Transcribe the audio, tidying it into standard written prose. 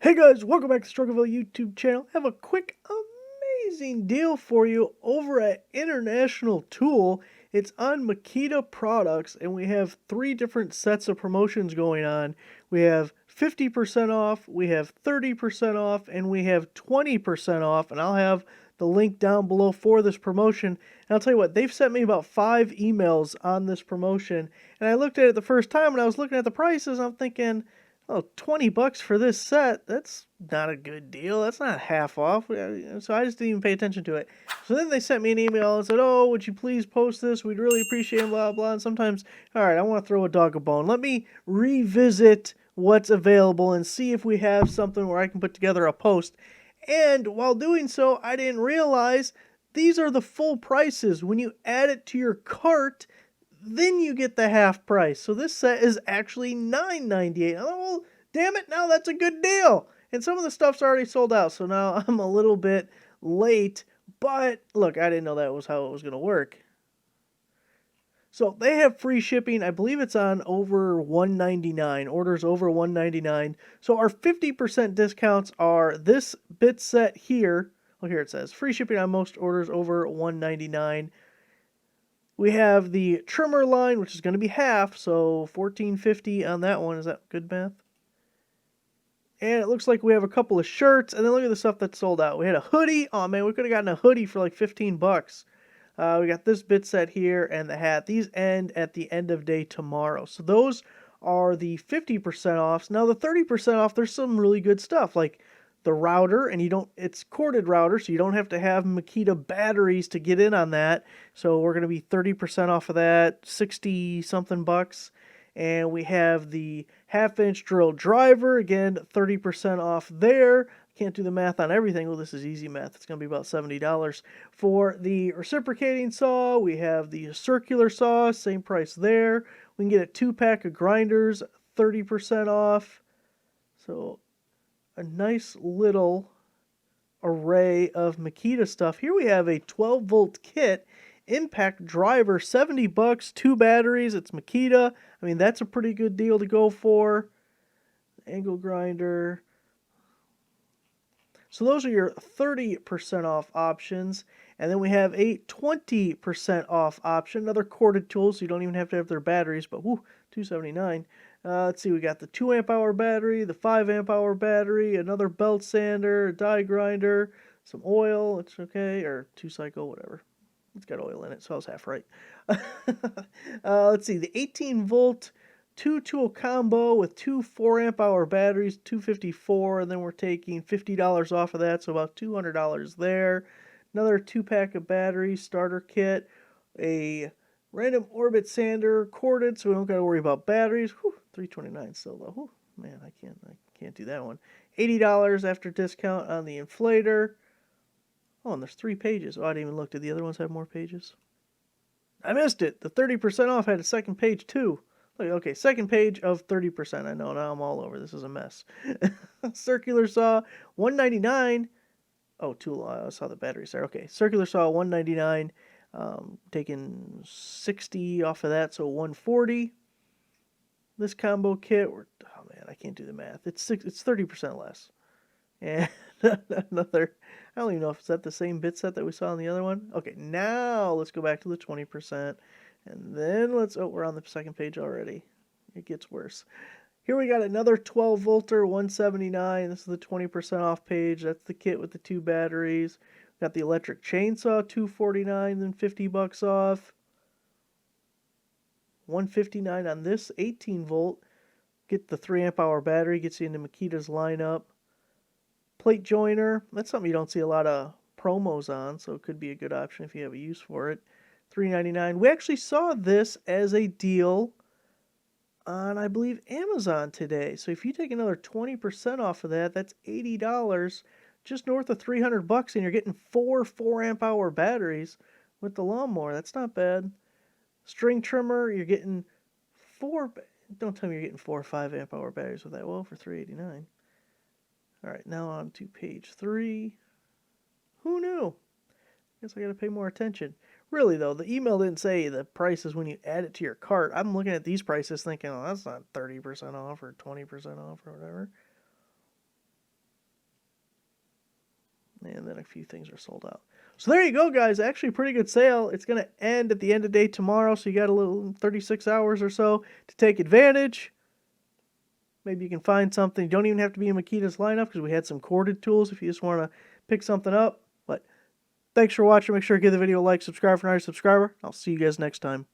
Hey guys, welcome back to the Struggleville YouTube channel. I have a quick, amazing deal for you over at International Tool. It's on Makita products, and we have 3 different sets of promotions going on. We have 50% off, we have 30% off, and we have 20% off. And I'll have the link down below for this promotion. And I'll tell you what, they've sent me about 5 emails on this promotion. And I looked at it the first time, and I was looking at the prices, I'm thinking, oh, $20 for this set, that's not a good deal. That's not half off. So I just didn't even pay attention to it. So then they sent me an email and said, oh, would you please post this? We'd really appreciate it, blah, blah. And sometimes, all right, I want to throw a dog a bone. Let me revisit what's available and see if we have something where I can put together a post. And while doing so, I didn't realize these are the full prices. When you add it to your cart, then you get the half price. So this set is actually $9.98. Oh, well, damn it, now that's a good deal. And some of the stuff's already sold out, so now I'm a little bit late. But look, I didn't know that was how it was going to work. So they have free shipping. I believe it's on over $199, orders over $199. So our 50% discounts are this bit set here. Well, here it says free shipping on most orders over $199. We have the trimmer line, which is going to be half, so $14.50 on that one. Is that good math? And it looks like we have a couple of shirts, and then look at the stuff that's sold out. We had a hoodie. Oh man, we could have gotten a hoodie for like $15. We got this bit set here and the hat. These end at the end of day tomorrow. So those are the 50% offs. Now the 30% off, there's some really good stuff like the router, and it's corded router, so you don't have to have Makita batteries to get in on that. So we're going to be 30% off of that, 60 something bucks. And we have the 1/2-inch drill driver, again 30% off there. Can't do the math on everything. Well, this is easy math. It's going to be about $70. For the reciprocating saw, we have the circular saw, same price there. We can get a 2-pack of grinders, 30% off. So a nice little array of Makita stuff. Here we have a 12-volt kit, impact driver, $70, 2 batteries. It's Makita. I mean, that's a pretty good deal to go for. Angle grinder. So those are your 30% off options. And then we have a 20% off option, another corded tool, so you don't even have to have their batteries, but whoo, $279. Let's see, we got the 2 amp hour battery, the 5 amp hour battery, another belt sander, a die grinder, some oil, it's okay, or 2-cycle, whatever. It's got oil in it, so I was half right. Let's see, the 18-volt 2-tool combo with 2 4 amp hour batteries, $254, and then we're taking $50 off of that, so about $200 there. Another 2-pack of batteries, starter kit, a random orbit sander, corded, so we don't got to worry about batteries. Whew, $329 still though. Whew, man, I can't do that one. $80 after discount on the inflator. Oh, and there's 3 pages. Oh, I didn't even look. Did the other ones have more pages? I missed it. The 30% off had a second page too. Okay, second page of 30%. I know, now I'm all over. This is a mess. Circular saw, $199. Oh, tool. I saw the batteries there. Okay, circular saw, $199. Taking 60 off of that, so $140. This combo kit, oh man, I can't do the math. It's 30% less. And another, I don't even know if it's the same bit set that we saw on the other one. Okay, now let's go back to the 20%. And then we're on the second page already. It gets worse. Here we got another 12-volter, $179. This is the 20% off page. That's the kit with the 2 batteries. Got the electric chainsaw, $249, then $50 off. $159 on this 18-volt. Get the 3 amp hour battery, gets you into Makita's lineup. Plate joiner, that's something you don't see a lot of promos on, so it could be a good option if you have a use for it. $3.99. We actually saw this as a deal on, I believe, Amazon today. So if you take another 20% off of that, that's $80, just north of $300, and you're getting 4 4 amp hour batteries with the lawnmower. That's not bad. String trimmer, you're getting 4. Don't tell me you're getting 4 or 5 amp hour batteries with that. Well, for $389. All right, now on to page 3. Who knew? Guess I got to pay more attention. Really, though, the email didn't say the prices when you add it to your cart. I'm looking at these prices thinking, oh, that's not 30% off or 20% off or whatever. then a few things are sold out. So there you go, guys. Actually, pretty good sale. It's going to end at the end of the day tomorrow, so you got a little 36 hours or so to take advantage. Maybe you can find something. You don't even have to be in Makita's lineup because we had some corded tools if you just want to pick something up. But thanks for watching. Make sure to give the video a like, subscribe if you're not a subscriber. I'll see you guys next time.